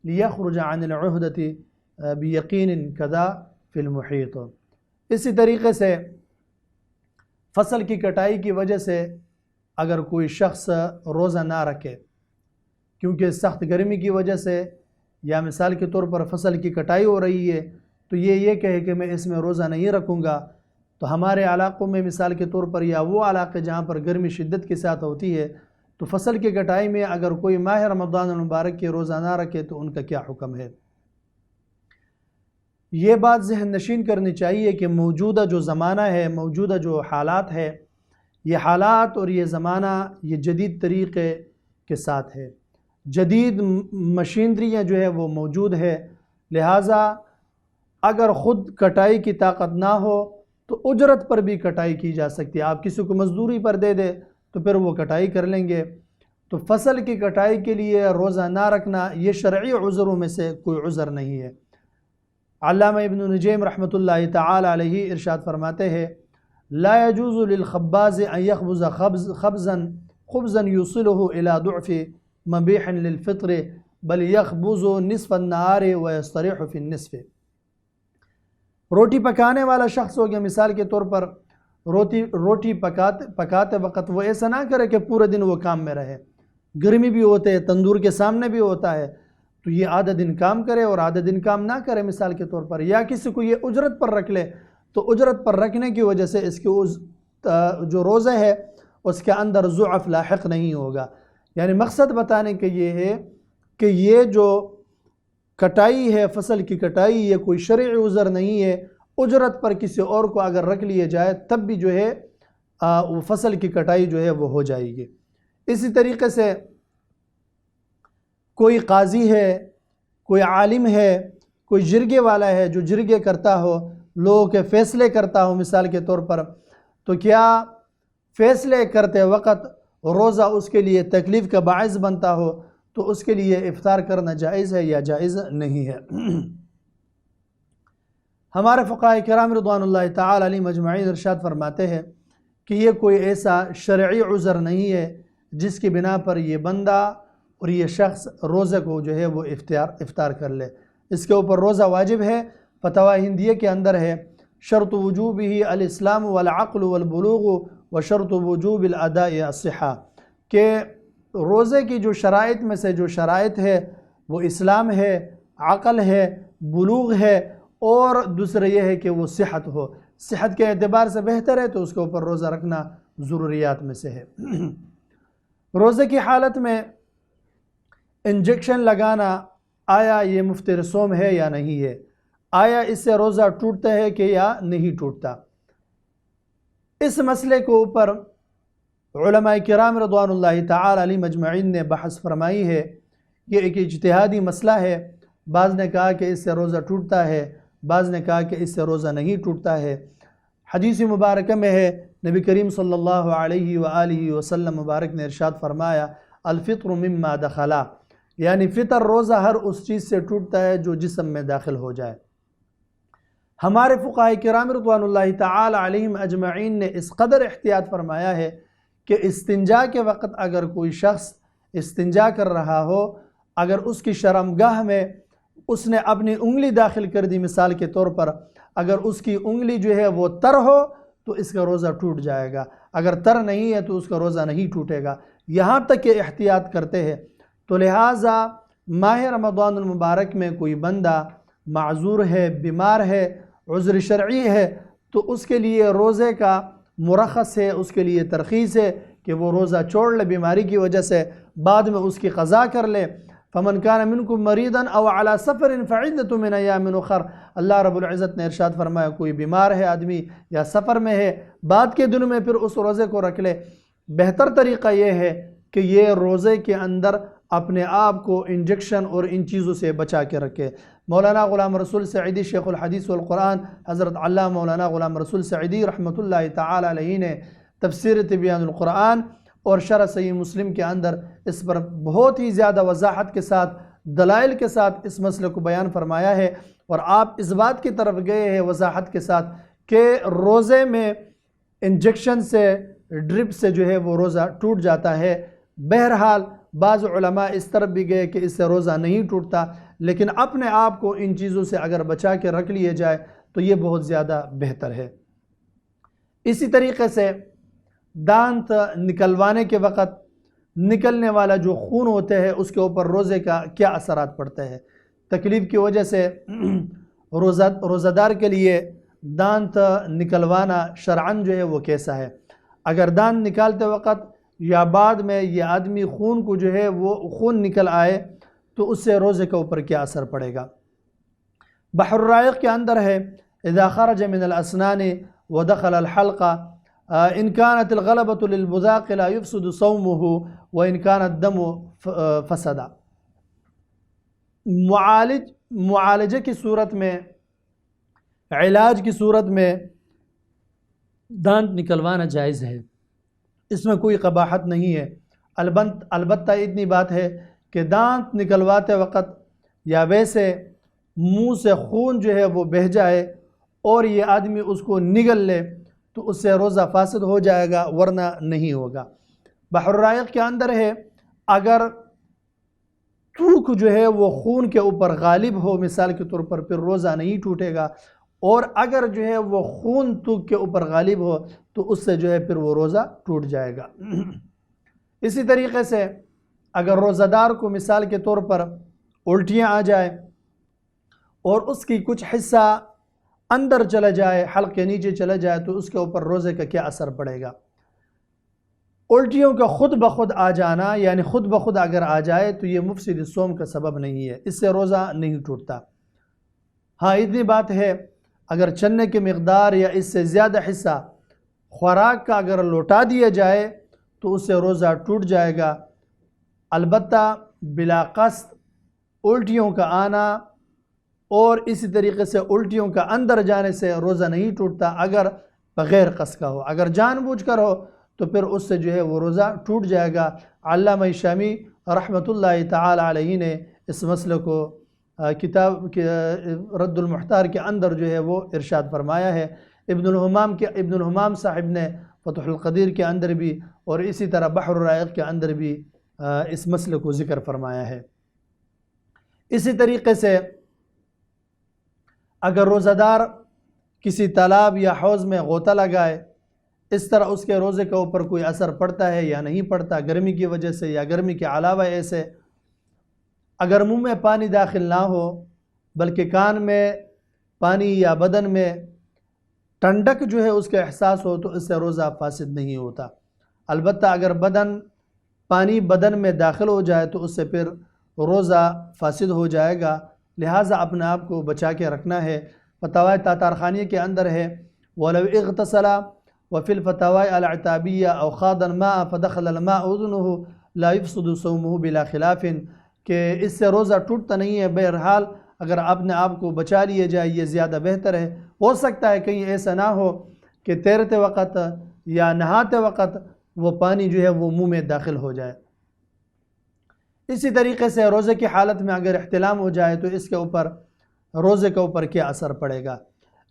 لیخرج عن العہدة بیقین کذا فی المحیط۔ اسی طریقے سے فصل کی کٹائی کی وجہ سے اگر کوئی شخص روزہ نہ رکھے، کیونکہ سخت گرمی کی وجہ سے یا مثال کے طور پر فصل کی کٹائی ہو رہی ہے تو یہ کہے کہ میں اس میں روزہ نہیں رکھوں گا، تو ہمارے علاقوں میں مثال کے طور پر یا وہ علاقے جہاں پر گرمی شدت کے ساتھ ہوتی ہے تو فصل کی کٹائی میں اگر کوئی ماہ رمضان المبارک کے روزہ نہ رکھے تو ان کا کیا حکم ہے؟ یہ بات ذہن نشین کرنی چاہیے کہ موجودہ جو زمانہ ہے، موجودہ جو حالات ہے، یہ حالات اور یہ زمانہ یہ جدید طریقے کے ساتھ ہے، جدید مشینریاں جو ہے وہ موجود ہے، لہٰذا اگر خود کٹائی کی طاقت نہ ہو تو اجرت پر بھی کٹائی کی جا سکتی ہے۔ آپ کسی کو مزدوری پر دے دے تو پھر وہ کٹائی کر لیں گے۔ تو فصل کی کٹائی کے لیے روزہ نہ رکھنا یہ شرعی عذروں میں سے کوئی عذر نہیں ہے۔ علامہ ابن نجیم رحمۃ اللہ تعالی علیہ ارشاد فرماتے ہیں لا يجوز للخباز ان يخبز خبزا يوصله الى ضعف مبيح للفطر بل يخبز نصف النهار ويستريح في النصف۔ روٹی پکانے والا شخص ہو گیا، مثال کے طور پر روٹی پکاتے وقت وہ ایسا نہ کرے کہ پورے دن وہ کام میں رہے، گرمی بھی ہوتے ہے، تندور کے سامنے بھی ہوتا ہے، تو یہ آدھا دن کام کرے اور آدھا دن کام نہ کرے مثال کے طور پر، یا کسی کو یہ اجرت پر رکھ لے تو اجرت پر رکھنے کی وجہ سے اس کے جو روزہ ہے اس کے اندر ضعف لاحق نہیں ہوگا۔ یعنی مقصد بتانے کے یہ ہے کہ یہ جو کٹائی ہے، فصل کی کٹائی، یہ کوئی شرعی عذر نہیں ہے، اجرت پر کسی اور کو اگر رکھ لیے جائے تب بھی جو ہے وہ فصل کی کٹائی جو ہے وہ ہو جائے گی۔ اسی طریقے سے کوئی قاضی ہے، کوئی عالم ہے، کوئی جرگے والا ہے جو جرگے کرتا ہو، لوگوں کے فیصلے کرتا ہو مثال کے طور پر، تو کیا فیصلے کرتے وقت روزہ اس کے لیے تکلیف کا باعث بنتا ہو تو اس کے لیے افطار کرنا جائز ہے یا جائز نہیں ہے؟ ہمارے فقہاء کرام رضوان اللہ تعالی علیہم اجمعین ارشاد فرماتے ہیں کہ یہ کوئی ایسا شرعی عذر نہیں ہے جس کی بنا پر یہ بندہ اور یہ شخص روزے کو جو ہے وہ افطار کر لے۔ اس کے اوپر روزہ واجب ہے۔ فتویٰ ہندیہ کے اندر ہے شرط وجوبہ الاسلام والعقل والبلوغ وشرط وجوب الاداء الصحہ، کہ روزے کی جو شرائط میں سے جو شرائط ہے وہ اسلام ہے، عقل ہے، بلوغ ہے، اور دوسرا یہ ہے کہ وہ صحت ہو، صحت کے اعتبار سے بہتر ہے تو اس کے اوپر روزہ رکھنا ضروریات میں سے ہے۔ روزے کی حالت میں انجیکشن لگانا آیا یہ مفطر صوم ہے یا نہیں ہے؟ آیا اس سے روزہ ٹوٹتا ہے کہ یا نہیں ٹوٹتا؟ اس مسئلے کے اوپر علماء کرام رضوان اللہ تعالی علیہم اجمعین نے بحث فرمائی ہے۔ یہ ایک اجتہادی مسئلہ ہے، بعض نے کہا کہ اس سے روزہ ٹوٹتا ہے، بعض نے کہا کہ اس سے روزہ نہیں ٹوٹتا ہے۔ حدیث مبارکہ میں ہے نبی کریم صلی اللہ علیہ وآلہ وسلم مبارک نے ارشاد فرمایا الفطر مما دخلا، یعنی فطر روزہ ہر اس چیز سے ٹوٹتا ہے جو جسم میں داخل ہو جائے۔ ہمارے فقہاء کرام رضوان اللہ تعالی علیہم اجمعین نے اس قدر احتیاط فرمایا ہے کہ استنجا کے وقت اگر کوئی شخص استنجا کر رہا ہو، اگر اس کی شرمگاہ میں اس نے اپنی انگلی داخل کر دی مثال کے طور پر، اگر اس کی انگلی جو ہے وہ تر ہو تو اس کا روزہ ٹوٹ جائے گا، اگر تر نہیں ہے تو اس کا روزہ نہیں ٹوٹے گا، یہاں تک کہ احتیاط کرتے ہیں۔ تو لہٰذا ماہ رمضان المبارک میں کوئی بندہ معذور ہے، بیمار ہے، عذر شرعی ہے، تو اس کے لیے روزے کا مرخص ہے، اس کے لیے ترخیص ہے کہ وہ روزہ چھوڑ لے بیماری کی وجہ سے، بعد میں اس کی قضا کر لے۔ فمن کان منکم مریضا او علی سفر فعدۃ من ایام اخر، اللہ رب العزت نے ارشاد فرمایا کوئی بیمار ہے آدمی یا سفر میں ہے، بعد کے دنوں میں پھر اس روزے کو رکھ لے۔ بہتر طریقہ یہ ہے کہ یہ روزے کے اندر اپنے آپ کو انجیکشن اور ان چیزوں سے بچا کے رکھے۔ مولانا غلام رسول سعیدی شیخ الحدیث والقرآن حضرت علامہ مولانا غلام رسول سعیدی رحمۃ اللہ تعالی علیہ نے تفسیر تبیان القرآن اور شرح صحیح مسلم کے اندر اس پر بہت ہی زیادہ وضاحت کے ساتھ، دلائل کے ساتھ اس مسئلے کو بیان فرمایا ہے، اور آپ اس بات کی طرف گئے ہیں وضاحت کے ساتھ کہ روزے میں انجیکشن سے، ڈرپ سے جو ہے وہ روزہ ٹوٹ جاتا ہے۔ بہرحال بعض علماء اس طرف بھی گئے کہ اس سے روزہ نہیں ٹوٹتا، لیکن اپنے آپ کو ان چیزوں سے اگر بچا کے رکھ لیے جائے تو یہ بہت زیادہ بہتر ہے۔ اسی طریقے سے دانت نکلوانے کے وقت نکلنے والا جو خون ہوتے ہیں اس کے اوپر روزے کا کیا اثرات پڑتے ہیں؟ تکلیف کی وجہ سے روزہ دار کے لیے دانت نکلوانا شرعاً جو ہے وہ کیسا ہے؟ اگر دانت نکالتے وقت یا بعد میں یہ آدمی خون کو جو ہے وہ خون نکل آئے تو اس سے روزے کے اوپر کیا اثر پڑے گا؟ بحر الرائق کے اندر ہے اذا خرج من الاسنان ودخل الحلقہ ان كانت الغلبة للبذاق لا يفسد صومه وان كان الدم فسدا. معالجے کی صورت میں، علاج کی صورت میں دانت نکلوانا جائز ہے، اس میں کوئی قباحت نہیں ہے. البتہ اتنی بات ہے کہ دانت نکلواتے وقت یا ویسے منہ سے خون جو ہے وہ بہہ جائے اور یہ آدمی اس کو نگل لے تو اس سے روزہ فاسد ہو جائے گا، ورنہ نہیں ہوگا. بحر الرائق کے اندر ہے اگر تھوک جو ہے وہ خون کے اوپر غالب ہو مثال کے طور پر، پھر روزہ نہیں ٹوٹے گا، اور اگر جو ہے وہ خون تھوک کے اوپر غالب ہو تو اس سے جو ہے پھر وہ روزہ ٹوٹ جائے گا. اسی طریقے سے اگر روزہ دار کو مثال کے طور پر الٹیاں آ جائے اور اس کی کچھ حصہ اندر چلا جائے، حلق کے نیچے چلا جائے، تو اس کے اوپر روزے کا کیا اثر پڑے گا؟ الٹیوں کا خود بخود آ جانا، یعنی خود بخود اگر آ جائے تو یہ مفسد الصوم کا سبب نہیں ہے، اس سے روزہ نہیں ٹوٹتا. ہاں اتنی بات ہے اگر چنے کی مقدار یا اس سے زیادہ حصہ خوراک کا اگر لوٹا دیا جائے تو اس سے روزہ ٹوٹ جائے گا. البتہ بلا قصد الٹیوں کا آنا اور اسی طریقے سے الٹیوں کا اندر جانے سے روزہ نہیں ٹوٹتا اگر بغیر قصد کا ہو. اگر جان بوجھ کر ہو تو پھر اس سے جو ہے وہ روزہ ٹوٹ جائے گا. علامہ شامی رحمۃ اللہ تعالی علیہ نے اس مسئلے کو کتاب رد المحتار کے اندر جو ہے وہ ارشاد فرمایا ہے. ابن الحمام صاحب نے فتح القدیر کے اندر بھی اور اسی طرح بحر الرائق کے اندر بھی اس مسئلے کو ذکر فرمایا ہے. اسی طریقے سے اگر روزہ دار کسی تالاب یا حوض میں غوطہ لگائے، اس طرح اس کے روزے کے اوپر کوئی اثر پڑتا ہے یا نہیں پڑتا گرمی کی وجہ سے یا گرمی کے علاوہ ایسے؟ اگر منہ میں پانی داخل نہ ہو بلکہ کان میں پانی یا بدن میں ٹھنڈک جو ہے اس کا احساس ہو تو اس سے روزہ فاسد نہیں ہوتا. البتہ اگر پانی بدن میں داخل ہو جائے تو اس سے پھر روزہ فاسد ہو جائے گا. لہٰذا اپنے آپ کو بچا کے رکھنا ہے. فتاوی تاتارخانیہ کے اندر ہے وَلَوْ اِغْتَسَلَ وَفِي الْفَتَاوَىٰ الْعِتَابِيَّةِ أَوْ خَاضَ الْمَاءَ فَدَخَلَ الْمَاءُ أُذُنُهُ لَا يُفْسِدُ صَوْمُهُ بِلَا خِلَافٍ، کہ اس سے روزہ ٹوٹتا نہیں ہے. بہرحال اگر اپنے آپ کو بچا لیے جائے یہ زیادہ بہتر ہے. ہو سکتا ہے کہیں ایسا نہ ہو کہ تیرتے وقت یا نہاتے وقت وہ پانی جو ہے وہ منہ میں داخل ہو جائے. اسی طریقے سے روزے کی حالت میں اگر احتلام ہو جائے تو اس کے اوپر روزے کے اوپر کیا اثر پڑے گا؟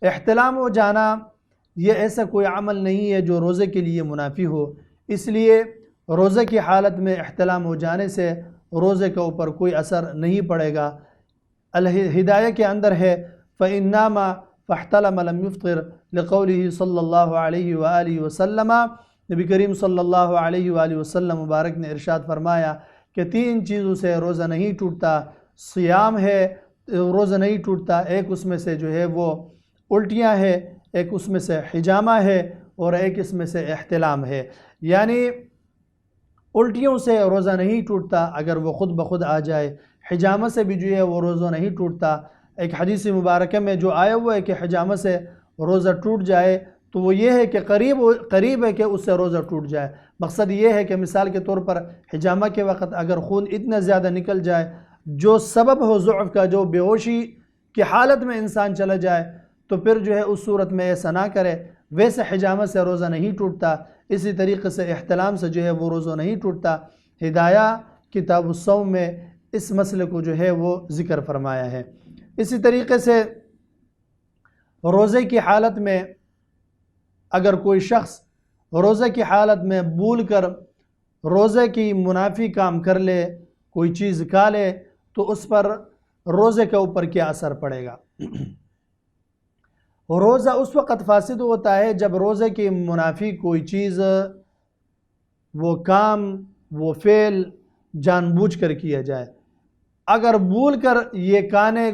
احتلام ہو جانا یہ ایسا کوئی عمل نہیں ہے جو روزے کے لیے منافی ہو، اس لیے روزے کی حالت میں احتلام ہو جانے سے روزے کے اوپر کوئی اثر نہیں پڑے گا. ہدایہ کے اندر ہے فَإِن نَامَ فَاحْتَلَمَ لَمْ يُفْطِرْ لِقَوْلِهِ صلی اللہ علیہ وآلہ وسلم. نبی کریم صلی اللہ علیہ وآلہ وسلم مبارک نے ارشاد فرمایا کہ 3 چیزوں سے روزہ نہیں ٹوٹتا. صیام ہے روزہ نہیں ٹوٹتا، ایک اس میں سے جو ہے وہ الٹیاں ہے، ایک اس میں سے حجامہ ہے اور ایک اس میں سے احتلام ہے. یعنی الٹیوں سے روزہ نہیں ٹوٹتا اگر وہ خود بخود آ جائے، حجامہ سے بھی جو ہے وہ روزہ نہیں ٹوٹتا. ایک حدیث مبارکہ میں جو آیا ہوا ہے کہ حجامہ سے روزہ ٹوٹ جائے تو وہ یہ ہے کہ قریب ہے کہ اس سے روزہ ٹوٹ جائے. مقصد یہ ہے کہ مثال کے طور پر حجامہ کے وقت اگر خون اتنا زیادہ نکل جائے جو سبب ہو ضعف کا، جو بے ہوشی کی حالت میں انسان چلا جائے، تو پھر جو ہے اس صورت میں ایسا نہ کرے. ویسے حجامہ سے روزہ نہیں ٹوٹتا، اسی طریقے سے احتلام سے جو ہے وہ روزہ نہیں ٹوٹتا. ہدایہ کتاب الصوم میں اس مسئلے کو جو ہے وہ ذکر فرمایا ہے. اسی طریقے سے روزے کی حالت میں اگر کوئی شخص روزے کی حالت میں بھول کر روزے کی منافی کام کر لے، کوئی چیز کھا لے، تو اس پر روزے کے اوپر کیا اثر پڑے گا؟ روزہ اس وقت فاسد ہوتا ہے جب روزے کی منافی کوئی چیز وہ کام وہ فعل جان بوجھ کر کیا جائے۔ اگر بھول کر یہ کھانے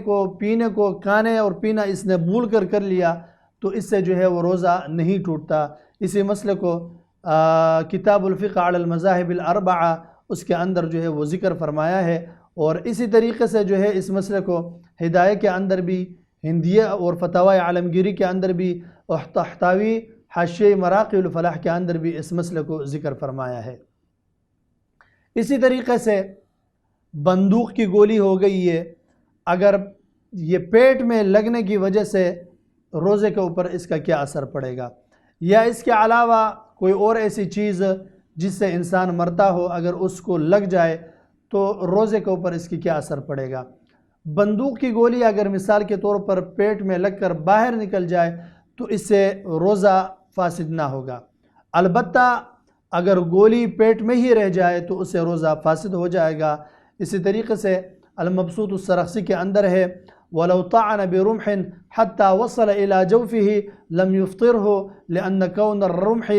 اور پینا اس نے بھول کر لیا تو اس سے جو ہے وہ روزہ نہیں ٹوٹتا۔ اسی مسئلے کو کتاب الفقہ علی المذاہب الاربعہ اس کے اندر جو ہے وہ ذکر فرمایا ہے، اور اسی طریقے سے جو ہے اس مسئلے کو ہدایہ کے اندر بھی، ہندیہ اور فتاوی عالمگیری کے اندر بھی، اور تحتاوی حاشیہ مراقی الفلاح کے اندر بھی اس مسئلے کو ذکر فرمایا ہے۔ اسی طریقے سے بندوق کی گولی ہو گئی ہے، اگر یہ پیٹ میں لگنے کی وجہ سے روزے کے اوپر اس کا کیا اثر پڑے گا، یا اس کے علاوہ کوئی اور ایسی چیز جس سے انسان مرتا ہو اگر اس کو لگ جائے تو روزے کے اوپر اس کی کیا اثر پڑے گا۔ بندوق کی گولی اگر مثال کے طور پر پیٹ میں لگ کر باہر نکل جائے تو اس سے روزہ فاسد نہ ہوگا، البتہ اگر گولی پیٹ میں ہی رہ جائے تو اس سے روزہ فاسد ہو جائے گا۔ اسی طریقے سے المبسوط السرخسی کے اندر ہے وَلَوْ طَعَنَ بِرُمْحٍ حَتَّى وَصَلَ إِلَى جَوْفِهِ لَمْ يُفْطِرْهُ لِأَنَّ كَوْنَ الرُّمْحِ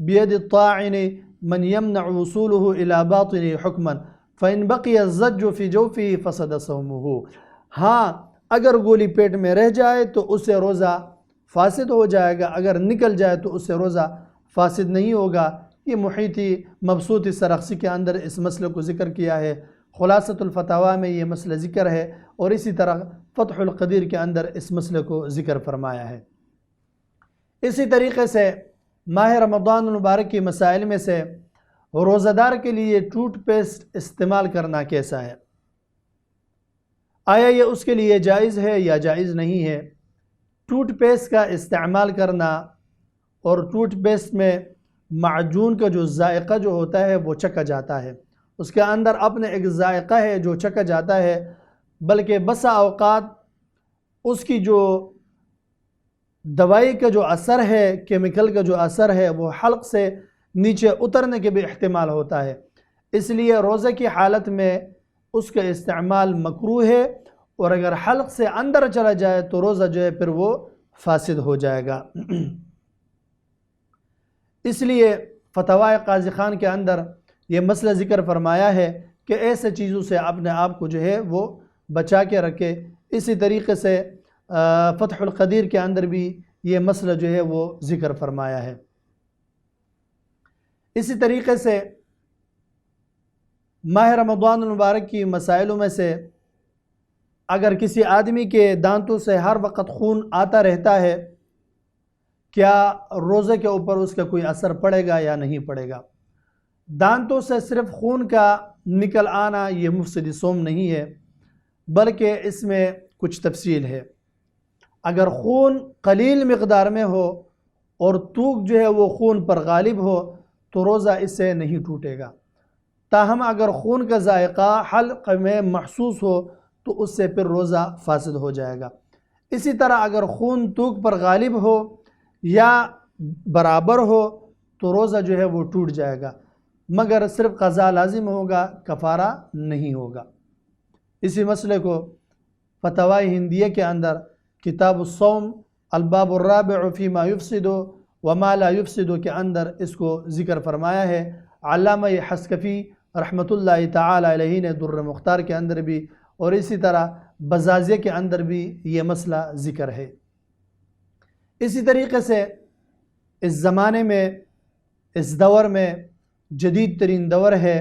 بِيَدِ الطَّاعِنِ مَنْ يَمْنَعُ وُصُولُهُ إِلَى بَاطِنِهِ حُكْمًا فَإِنْ بَقِيَ الزَّجُّ فِي جَوْفِهِ فَسَدَ صَوْمُهُ۔ ہاں اگر گولی پیٹ میں رہ جائے تو اس سے روزہ فاسد ہو جائے گا، اگر نکل جائے تو اس سے روزہ فاسد نہیں ہوگا۔ یہ محیطی مبسوط السرخسی کے اندر اس مسئلے کو ذکر کیا ہے، خلاصۃ الفتاویٰ میں یہ مسئلہ ذکر ہے، اور اسی طرح فتح القدیر کے اندر اس مسئلے کو ذکر فرمایا ہے۔ اسی طریقے سے ماہ رمضان المبارک کی مسائل میں سے روزہ دار کے لیے ٹوتھ پیسٹ استعمال کرنا کیسا ہے، آیا یہ اس کے لیے جائز ہے یا جائز نہیں ہے؟ ٹوتھ پیسٹ کا استعمال کرنا، اور ٹوتھ پیسٹ میں معجون کا جو ذائقہ جو ہوتا ہے وہ چکھا جاتا ہے، اس کے اندر اپنے ایک ذائقہ ہے جو چکھا جاتا ہے، بلکہ بسا اوقات اس کی جو دوائی کا جو اثر ہے، کیمیکل کا جو اثر ہے، وہ حلق سے نیچے اترنے کے بھی احتمال ہوتا ہے، اس لیے روزے کی حالت میں اس کا استعمال مکروہ ہے، اور اگر حلق سے اندر چلا جائے تو روزہ جو ہے پھر وہ فاسد ہو جائے گا۔ اس لیے فتاوی قاضی خان کے اندر یہ مسئلہ ذکر فرمایا ہے کہ ایسے چیزوں سے اپنے آپ کو جو ہے وہ بچا کے رکھے۔ اسی طریقے سے فتح القدیر کے اندر بھی یہ مسئلہ جو ہے وہ ذکر فرمایا ہے۔ اسی طریقے سے ماہ رمضان المبارک کی مسائلوں میں سے اگر کسی آدمی کے دانتوں سے ہر وقت خون آتا رہتا ہے، کیا روزے کے اوپر اس کا کوئی اثر پڑے گا یا نہیں پڑے گا؟ دانتوں سے صرف خون کا نکل آنا یہ مفسد صوم نہیں ہے، بلکہ اس میں کچھ تفصیل ہے۔ اگر خون قلیل مقدار میں ہو اور توک جو ہے وہ خون پر غالب ہو تو روزہ اس سے نہیں ٹوٹے گا، تاہم اگر خون کا ذائقہ حلق میں محسوس ہو تو اس سے پھر روزہ فاسد ہو جائے گا۔ اسی طرح اگر خون توک پر غالب ہو یا برابر ہو تو روزہ جو ہے وہ ٹوٹ جائے گا، مگر صرف قضا لازم ہوگا، کفارہ نہیں ہوگا۔ اسی مسئلے کو فتاوی ہندیہ کے اندر کتاب الصوم الباب الرابع فیما یفسد وما لا یفسد کے اندر اس کو ذکر فرمایا ہے۔ علامہ حسکفی رحمۃ اللہ تعالی علیہ نے در مختار کے اندر بھی، اور اسی طرح بزازیہ کے اندر بھی یہ مسئلہ ذکر ہے۔ اسی طریقے سے اس زمانے میں، اس دور میں جدید ترین دور ہے،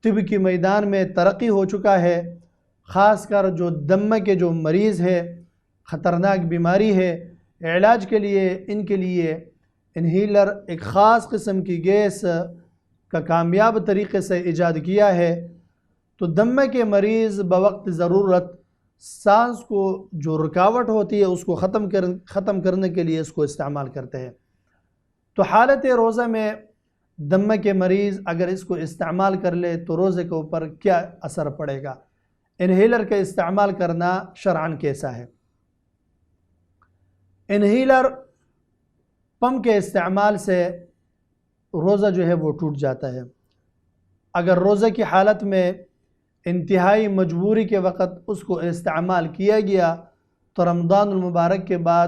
طب کی میدان میں ترقی ہو چکا ہے، خاص کر جو دمہ کے جو مریض ہے، خطرناک بیماری ہے، علاج کے لیے ان کے لیے انہیلر ایک خاص قسم کی گیس کا کامیاب طریقے سے ایجاد کیا ہے، تو دمہ کے مریض بوقت ضرورت سانس کو جو رکاوٹ ہوتی ہے اس کو ختم کرنے کے لیے اس کو استعمال کرتے ہیں۔ تو حالت روزہ میں دمہ کے مریض اگر اس کو استعمال کر لے تو روزے کے اوپر کیا اثر پڑے گا؟ انہیلر کا استعمال کرنا شرعاً کیسا ہے؟ انہیلر پمپ کے استعمال سے روزہ جو ہے وہ ٹوٹ جاتا ہے۔ اگر روزہ کی حالت میں انتہائی مجبوری کے وقت اس کو استعمال کیا گیا تو رمضان المبارک کے بعد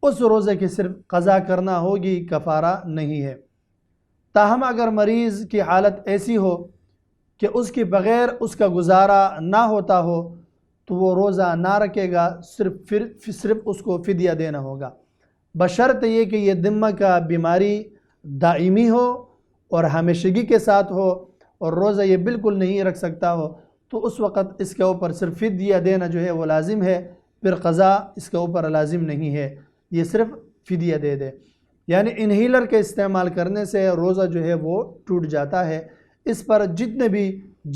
اس روزے کی صرف قضا کرنا ہوگی، کفارہ نہیں ہے۔ تاہم اگر مریض کی حالت ایسی ہو کہ اس کے بغیر اس کا گزارا نہ ہوتا ہو تو وہ روزہ نہ رکھے گا، صرف اس کو فدیہ دینا ہوگا، بشرط یہ کہ یہ ذمہ کا بیماری دائمی ہو اور ہمیشگی کے ساتھ ہو اور روزہ یہ بالکل نہیں رکھ سکتا ہو، تو اس وقت اس کے اوپر صرف فدیہ دینا جو ہے وہ لازم ہے، پھر قضا اس کے اوپر لازم نہیں ہے، یہ صرف فدیہ دے دے۔ یعنی انہیلر کے استعمال کرنے سے روزہ جو ہے وہ ٹوٹ جاتا ہے۔ اس پر جتنے بھی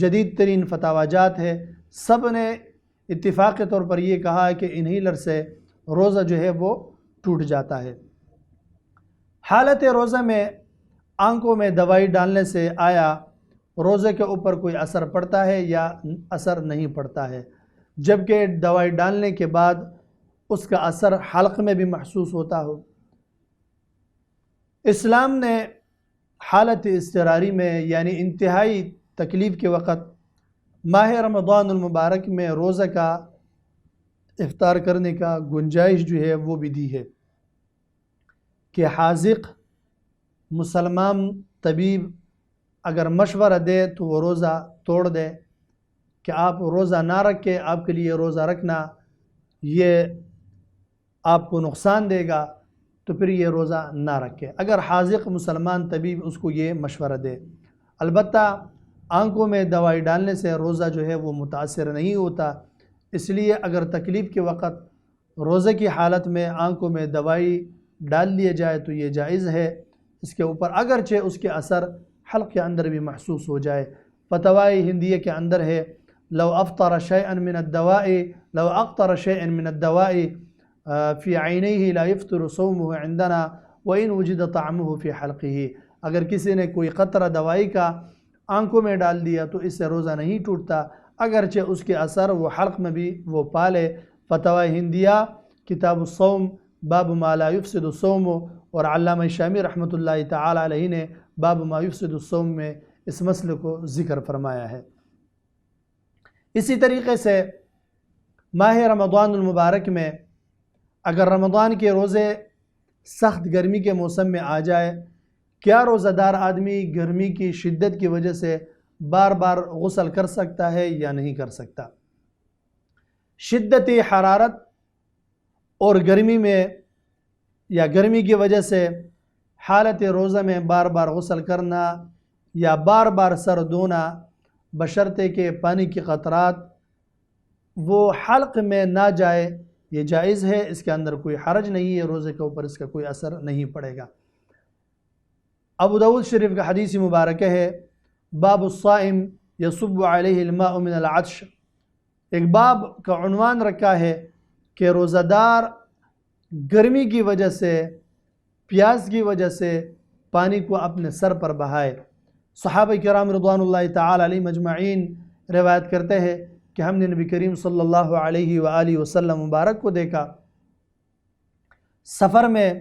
جدید ترین فتاوی جات ہے سب نے اتفاقی طور پر یہ کہا ہے کہ انہیلر سے روزہ جو ہے وہ ٹوٹ جاتا ہے۔ حالت روزہ میں آنکھوں میں دوائی ڈالنے سے آیا روزے کے اوپر کوئی اثر پڑتا ہے یا اثر نہیں پڑتا ہے؟ جبکہ دوائی ڈالنے کے بعد اس کا اثر حلق میں بھی محسوس ہوتا ہو۔ اسلام نے حالت اضطراری میں یعنی انتہائی تکلیف کے وقت ماہ رمضان المبارک میں روزہ کا افطار کرنے کا گنجائش جو ہے وہ بھی دی ہے کہ حاذق مسلمان طبیب اگر مشورہ دے تو وہ روزہ توڑ دے کہ آپ روزہ نہ رکھے، آپ کے لیے روزہ رکھنا یہ آپ کو نقصان دے گا، تو پھر یہ روزہ نہ رکھے اگر حاذق مسلمان طبیب اس کو یہ مشورہ دے۔ البتہ آنکھوں میں دوائی ڈالنے سے روزہ جو ہے وہ متاثر نہیں ہوتا، اس لیے اگر تکلیف کے وقت روزے کی حالت میں آنکھوں میں دوائی ڈال لیے جائے تو یہ جائز ہے اس کے اوپر، اگرچہ اس کے اثر حلق کے اندر بھی محسوس ہو جائے۔ فتاوی ہندیہ کے اندر ہے لو افطر شيئا من الدواء لو اقطر شيئا من الدواء في عينيه لا يفطر صومه عندنا وإن وجد طعمه في حلقه، اگر کسی نے کوئی قطرہ دوائی کا آنکھوں میں ڈال دیا تو اس سے روزہ نہیں ٹوٹتا، اگرچہ اس کے اثر وہ حلق میں بھی وہ پالے۔ فتاوی ہندیہ کتاب الصوم باب ما لا يفسد الصوم، اور علامہ شامی رحمۃ اللہ تعالی علیہ نے باب ما يفسد الصوم میں اس مسئلے کو ذکر فرمایا ہے۔ اسی طریقے سے ماہ رمضان المبارک میں اگر رمضان کے روزے سخت گرمی کے موسم میں آ جائے، کیا روزہ دار آدمی گرمی کی شدت کی وجہ سے بار بار غسل کر سکتا ہے یا نہیں کر سکتا؟ شدت حرارت اور گرمی میں یا گرمی کی وجہ سے حالت روزہ میں بار بار غسل کرنا یا بار بار سر دھونا بشرطے کہ پانی کی قطرات وہ حلق میں نہ جائے یہ جائز ہے، اس کے اندر کوئی حرج نہیں ہے، روزے کے اوپر اس کا کوئی اثر نہیں پڑے گا۔ ابو داؤد شریف کا حدیث مبارکہ ہے باب الصائم یصب علیہ الماء من العطش، ایک باب کا عنوان رکھا ہے کہ روزہ دار گرمی کی وجہ سے پیاس کی وجہ سے پانی کو اپنے سر پر بہائے۔ صحابہ کرام رضوان اللہ تعالی علیہ مجمعین روایت کرتے ہیں کہ ہم نے نبی کریم صلی اللہ علیہ وآلہ وسلم مبارک کو دیکھا سفر میں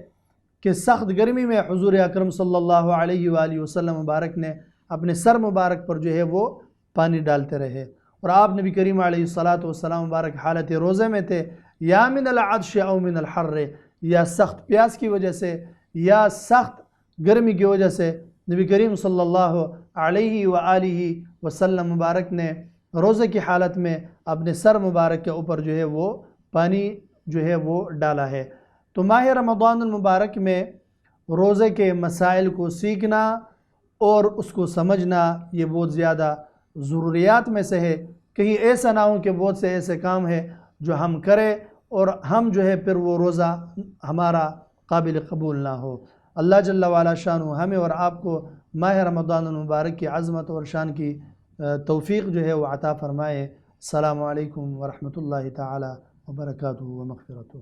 کہ سخت گرمی میں حضور اکرم صلی اللہ علیہ وآلہ وسلم مبارک نے اپنے سر مبارک پر جو ہے وہ پانی ڈالتے رہے، اور آپ نبی کریم علیہ الصلاۃ مبارک حالت روزے میں تھے، یا من العطش او من الحر، یا سخت پیاس کی وجہ سے یا سخت گرمی کی وجہ سے نبی کریم صلی اللہ علیہ وآلہ وسلم مبارک نے روزے کی حالت میں اپنے سر مبارک کے اوپر جو ہے وہ پانی جو ہے وہ ڈالا ہے۔ تو ماہ رمضان المبارک میں روزے کے مسائل کو سیکھنا اور اس کو سمجھنا یہ بہت زیادہ ضروریات میں سے ہے، کہیں ایسا نہ ہو کہ بہت سے ایسے کام ہے جو ہم کریں اور ہم جو ہے پھر وہ روزہ ہمارا قابل قبول نہ ہو۔ اللہ جل وعلا شانہ ہمیں اور آپ کو ماہ رمضان المبارک کی عظمت اور شان کی توفیق جو ہے وہ عطا فرمائے۔ السلام علیکم ورحمۃ اللہ تعالی وبرکاتہ و مغفرتہ۔